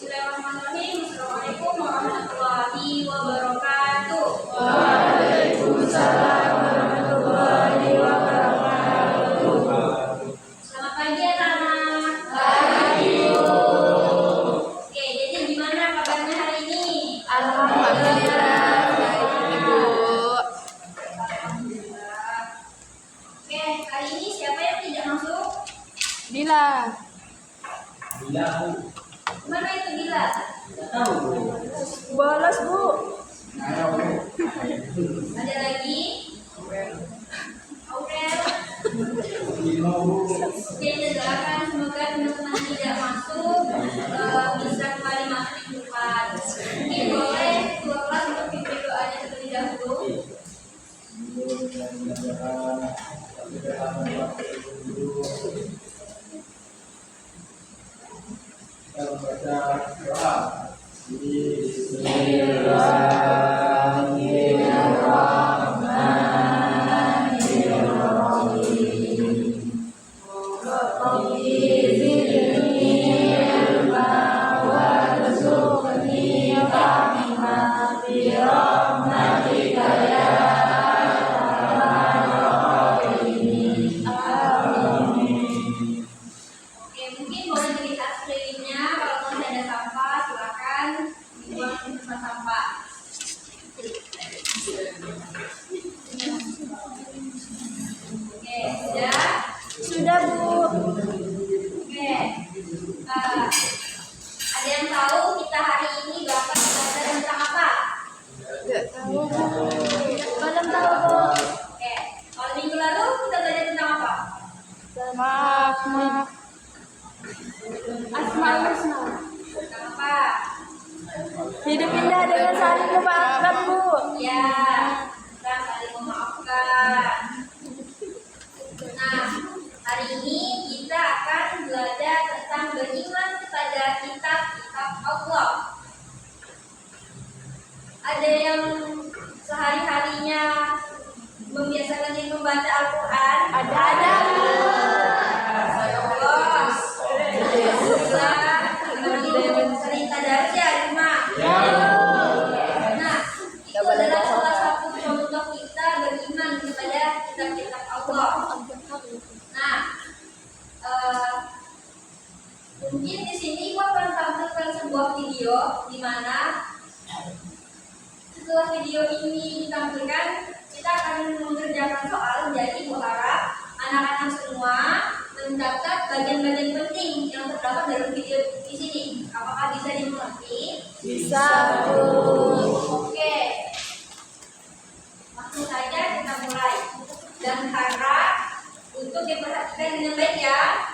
Bismillahirrahmanirrahim. Assalamualaikum warahmatullahi wabarakatuh. Waalaikumsalam warahmatullahi wabarakatuh. Selamat pagi anak-anak. Pagi. Oke, jadi gimana kabarnya hari ini? Alhamdulillah baik Ibu. Alhamdulillah. Oke, hari ini siapa yang tidak masuk? Dila. Mana itu Dila? Bolos Bu. Ada lagi? Aurel. Oke, silakan. Semoga teman-teman yang tidak masuk bisa kembali masuk di depan. Mungkin boleh ketua kelas untuk pimpin doanya terlebih dahulu. Kita membaca doa. Oke, mungkin boleh dilihat sekelilingnya. Kalau masih ada sampah, silakan dibuang di tempat sampah. Oke, sudah. Sudah Bu. Oke, ada yang tahu kita hari ini Bapak belajar tentang apa? Enggak tahu Bu. Belum tahu Bu. Oke, kalau minggu lalu kita belajar tentang apa? Maaf. Asmaul Husna. Tentang apa? Hidup indah dengan saling memaafkan Bu. Ya, kita saling memaafkan. Nah, hari ini kita akan belajar tentang beriman kepada kitab-kitab Allah. Ada yang sehari-harinya membiasakan diri membaca Al-Quran? Ada. Sering tadarus ya, Rima? Nah, itu adalah salah satu contoh kita beriman kepada kitab-kitab Allah. Nah, mungkin di sini gua akan tampilkan sebuah video di mana setelah video ini ditampilkan, kita akan mengerjakan soal. Jadi gua harap anak-anak semua mencatat bagian-bagian penting yang terdapat dalam video di sini. Apakah bisa dimengerti? Bisa Bu. Oke, langsung saja kita mulai. Dan harap untuk diperhatikan dengan baik ya.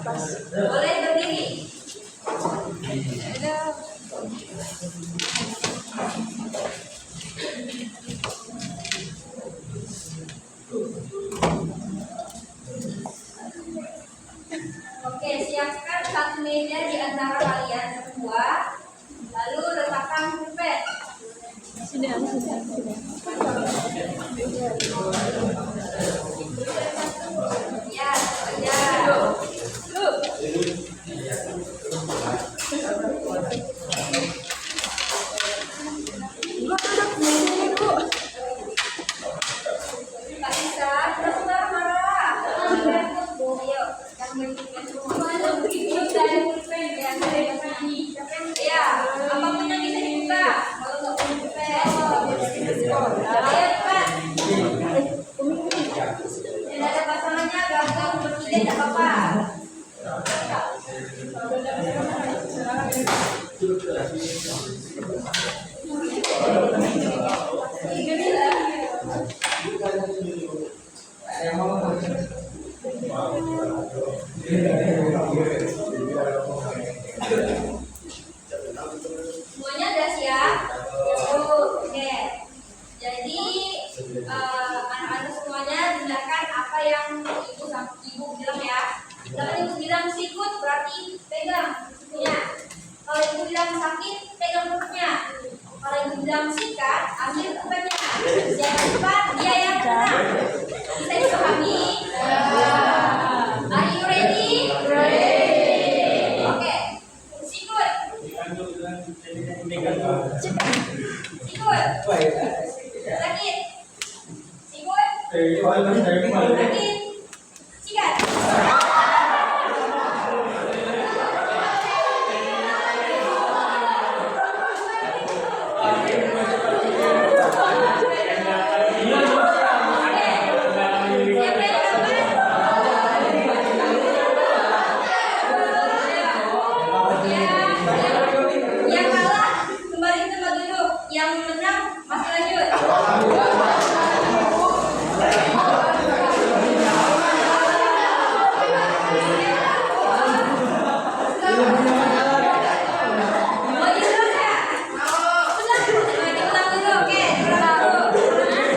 Boleh berdiri. Oke, siapkan satu meja di antara kalian berdua. Lalu letakkan pulpen. Sudah. Ya, ya. Nggak bisa, terus marah-marah. Ayo, yang berikutnya semua. Duduk dari pulpen, ya. Ya, apapun yang bisa dibuka. Kalau nggak punya pulpen. Ayo, cepat. Tidak ada pasangannya, gabung bertiga tidak apa-apa. Semuanya udah siap? Oke. Jadi anak-anak semuanya dengarkan apa yang ibu bilang ya. Kalau ibu bilang sikut berarti pegang sikunya. Kalau ibu bilang sakit pegang perutnya. Kalau ibu bilang sikat ambil pulpennya. Jangan lupa dia yang menang. Bisa dipahami? Are you ready? Oke. Sikut. Sikut. Sakit. Sikut. Sakit. Sikat. Yang kalah kembali ke tempat duduk. Yang menang masih lanjut. Mau diulang ya? Diulang dulu. Oke, diulang dulu. Lanjut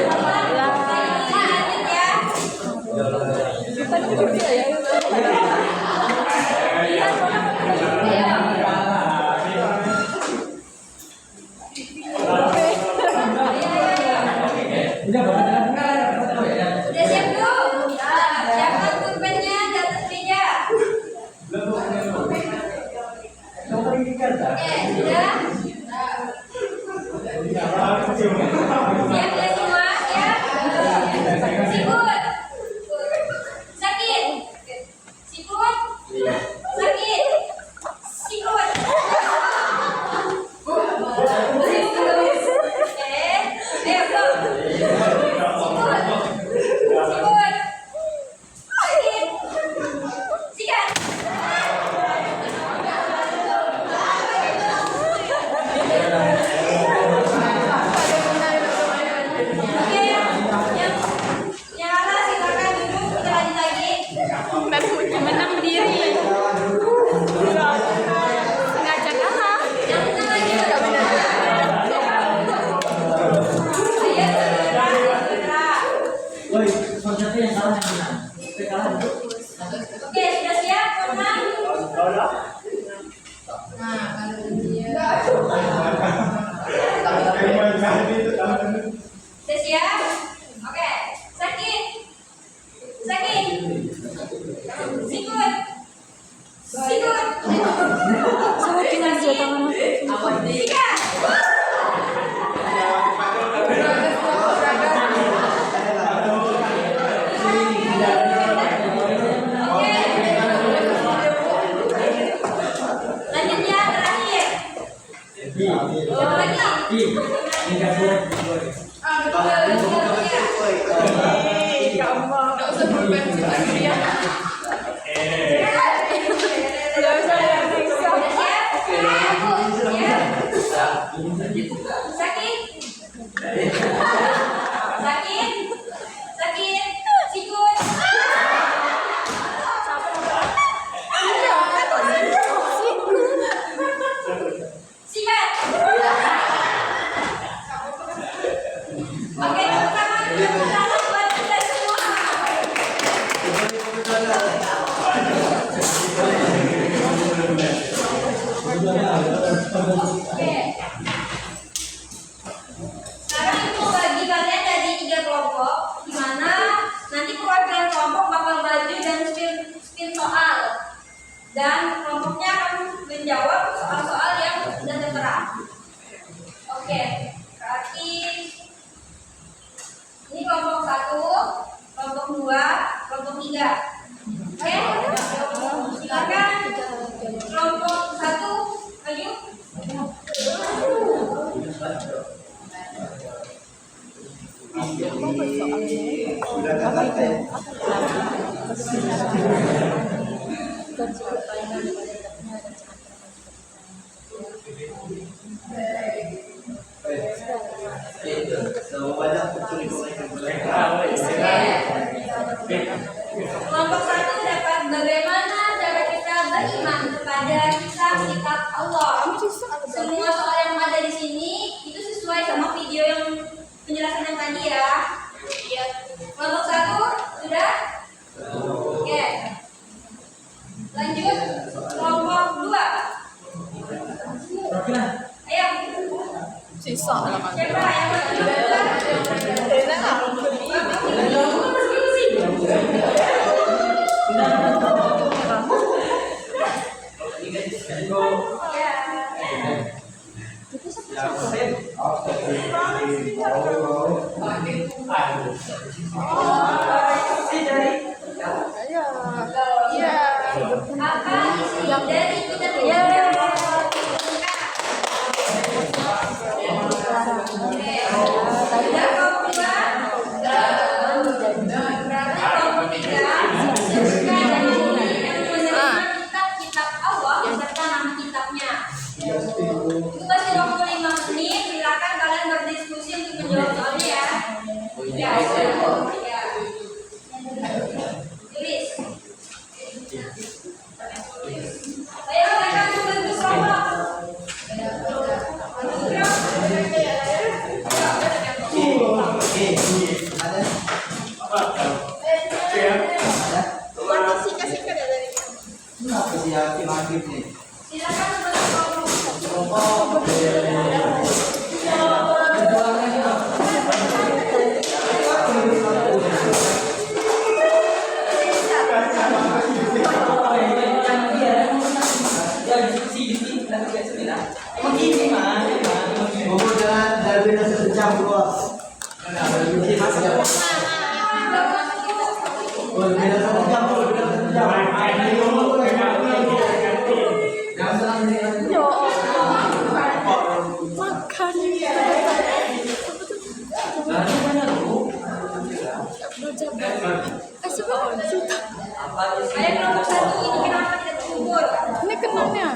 ya. Udah siap belum? Siapkan pulpennya di atas meja. Oke, sudah? Siap ya semua? Siap? Sikut. Sakit. Sikut. Sakit. Sikut. Oke. Ayo, go. Sikut. Sikut. Sakit. Sikat. Oke, yang kalah silakan duduk, kita lanjut lagi. Menang berdiri. Ngajak kalah. Yang menang lagi. Ayo, segera. Oke, sudah siap, teman? Sudah siap? Oke, sakit. Sakit. Sikut. Sikut. Sakit aja tangan aku. Sikat. Oke. Lanjut ya, terakhir. Siapa lagi? Sakit? Sakit? Sakit? Sikut? Oke. Sekarang ibu bagi kalian jadi 3 kelompok, di mana nanti perwakilan kelompok bakal maju dan spin soal, dan kelompoknya akan menjawab soal-soal yang sudah tertera. Oke, berarti ini kelompok 1, kelompok 2, kelompok 3. Oke, silakan kelompok 1 maju. Kelompok 1 dapat bagaimana cara kita beriman kepada kitab Allah. Semua soal yang ada di sini itu sesuai sama video yang penjelasan yang tadi ya. Kelompok 1 sudah? Oke. Lanjut kelompok 2. Ayo. Sisa lah. Siapa yang maju? Apa yang dari kita kitab Allah beserta nama kitabnya. Itu kasih waktu 5 menit, silakan kalian berdiskusi untuk menjawab soalnya ya. Ya. Tulis. Ayo mereka membantu kelompok. Silakan membantu kelompok. Kasih pohon kita. Ayo kelompok 1 ini kenapa tidak terkumpul? Ini kenalnya.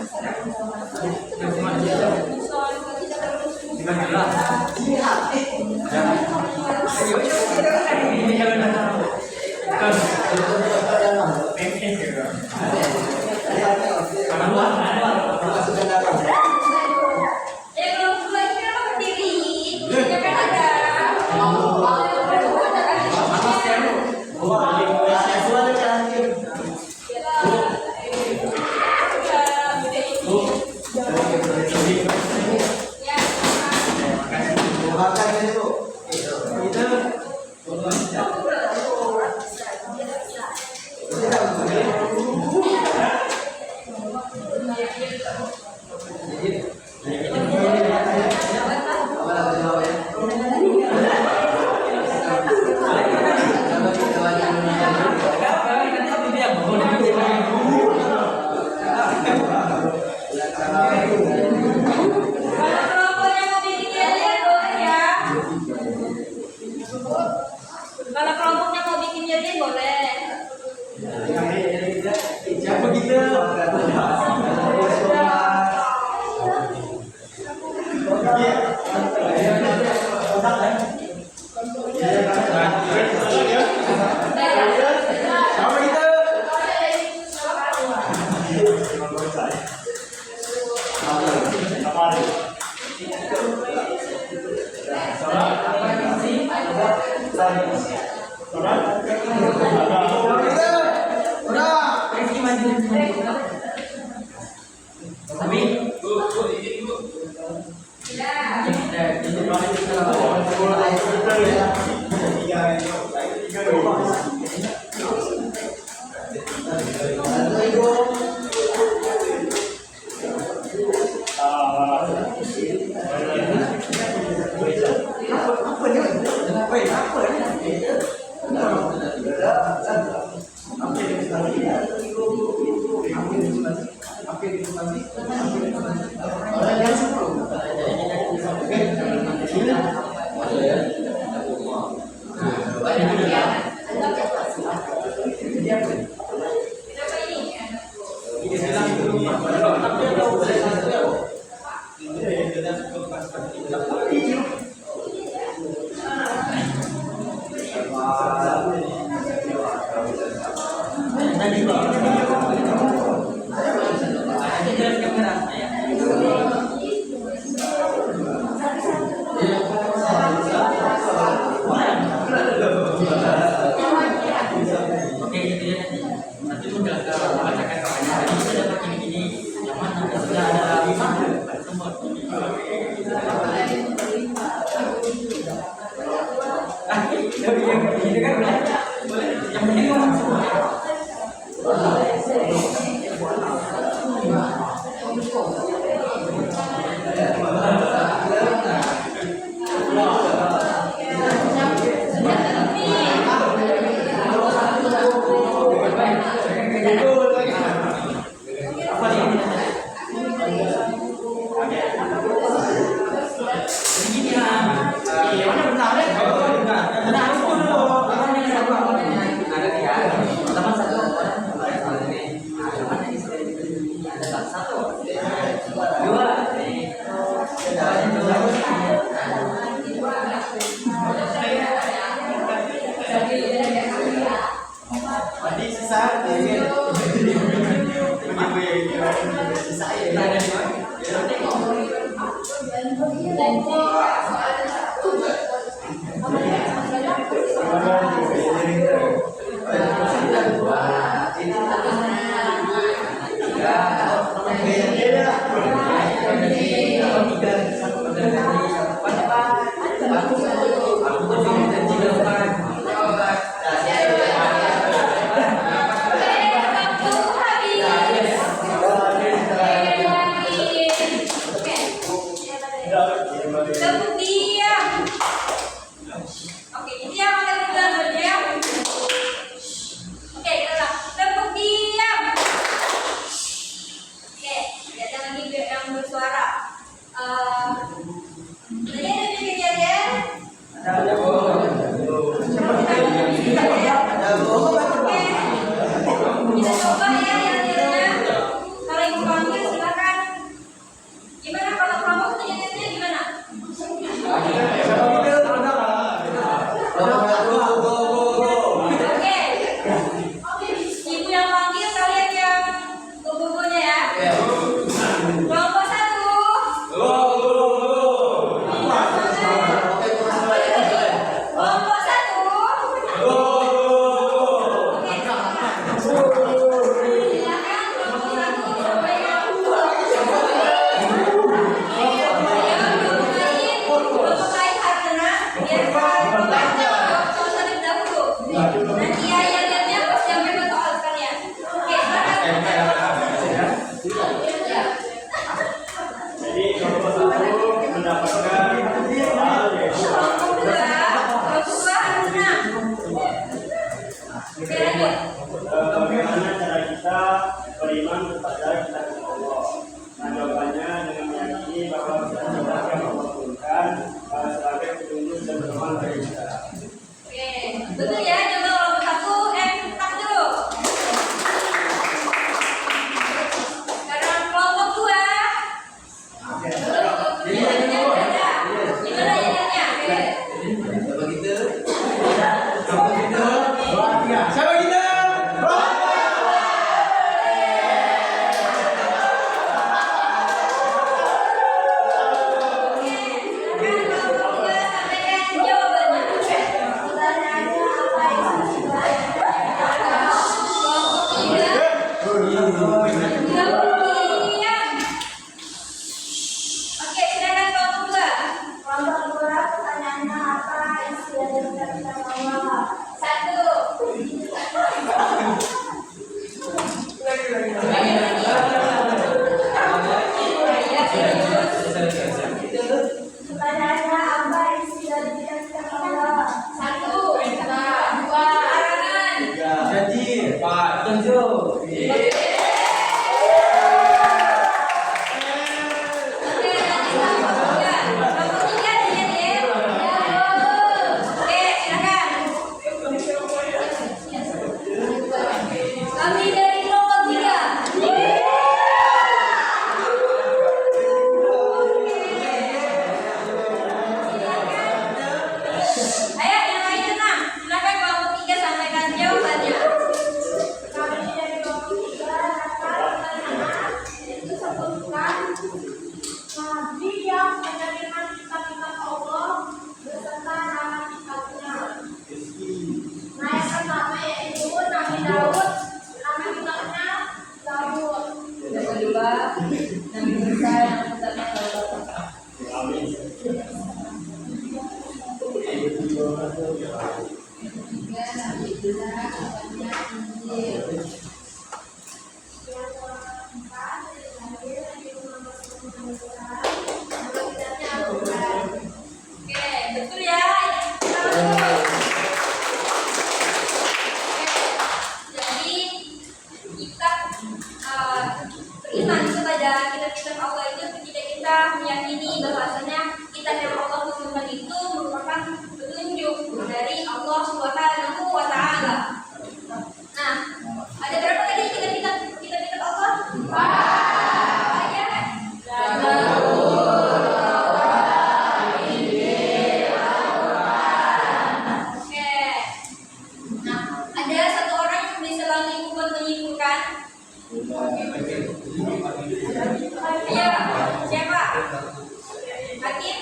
Berapa ini? Oke, gitu ya nanti. Nanti bacakan kapannya. Tadi sudah pakai ini. Yang mana? Sudah ada 5 semua. Ini kan boleh. Yang penting orang semua. Tepuk diam. Oke, ini yang akan kita baca. Oke, kita ulang. Tepuk diam. Oke, ada lagi yang bersuara. Tadi ada kejadian. Oke, kita coba ya yang kalau ibu panggil silakan. Gimana kalau kelompok kejadiannya gimana? Oke, ibu yang panggil kalian yang go-go-gonya ya. Kelompok 1. Kelompok 1. Oke, silakan kelompok 1 sampai yang kelompok lain karena biar soal terlebih dahulu. Nanti ayat-ayatnya pas sampai ke soal sekalian. Oke, Jadi kelompok 1 mendapatkan soal yaitu kelompok 2 enam. Oke, lanjut. bagaimana cara kita beriman kepada kitab Allah. Nah, jawabannya dengan meyakini bahwa kitab Allah yang Allah turunkan sebagai petunjuk dan pedoman bagi kita. Oke, betul ya. Coba kelompok 1 tak dulu. Sekarang kelompok 2. Ayatnya ada. Gimana ayatnya? Siapa kita? Oke, silakan kelompok 2. Kelompok 2, pertanyaannya apa isi dari kitab Allah? 1. Pertanyaannya apa isi dari kitab Allah? 1, 2, larangan. Janji, Pak. Tunjuk. Oke, lanjut kelompok 3. Kelompok 3 dilihat ya. Oke, silakan. nih bahwasanya kitab yang Allah turunkan itu merupakan petunjuk dari Allah Subhanahu wa taala. Nah, ada berapa tadi kitab Allah? Aja kan? Oke. Nah, ada satu orang yang bisa menyimpulkan. Iya, siapa? Hakim?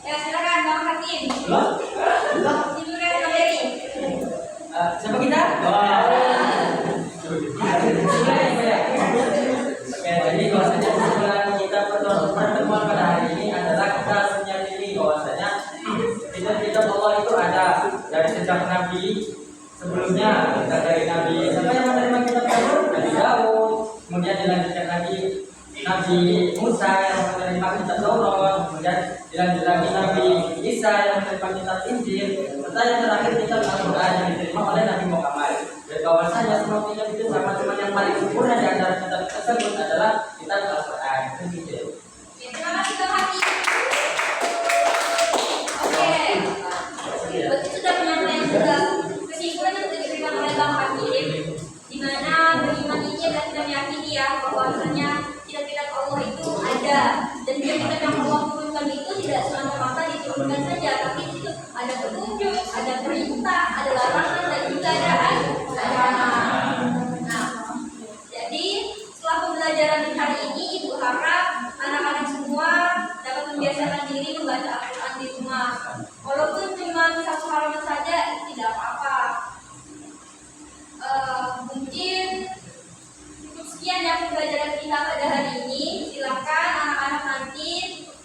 Ya, silakan Bang Hakim. Silakan Bang Dery. Siapa kita? Jadi bahwasanya kesimpulan kita pertemuan pada hari ini adalah kita harus menyadari bahwasanya kitab Allah itu ada dari sejak Nabi sebelumnya, kita dari Nabi siapa yang menerima kitab itu? Nabi Daud, kemudian dilanjutkan Nabi Musa yang menerima kitab Taurat, kemudian dilanjut lagi Nabi Isa yang menerima kitab Injil, serta yang terakhir kitab Al-Quran yang diterima oleh Nabi Muhammad. Dan bahwasanya semua kitab itu sama, cuma yang paling sempurna di antara kitab tersebut adalah kitab Al-Quran. Begitu. Oke, terima kasih Bang Hakim. Oke, berarti sudah penyampaian juga kesimpulan yang sudah diberikan oleh Bang Hakim, di mana beriman ini adalah kita meyakini ya bahwasanya kitab Allah itu ada, dan kitab yang Allah turunkan itu tidak semata-mata diturunkan saja, tapi itu ada petunjuk, ada perintah, ada larangan, dan juga ada ancaman. Nah, jadi setelah pembelajaran di hari ini, Ibu harap anak-anak semua dapat membiasakan diri membaca Al-Quran di rumah. Walaupun cuma satu halaman saja, itu tidak apa-apa. Mungkin cukup sekian ya pembelajaran kita pada hari ini. Silakan anak-anak nanti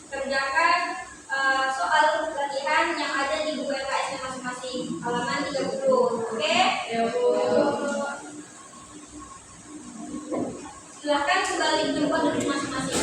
kerjakan soal latihan yang ada di buku LKS masing-masing, halaman 30. Oke? Silakan kembali ke tempat duduk masing-masing.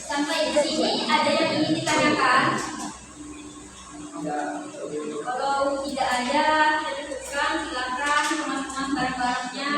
Sampai di sini ada yang ingin ditanyakan? Kalau tidak ada, kita cukupkan. Silakan teman-teman bareng-barengnya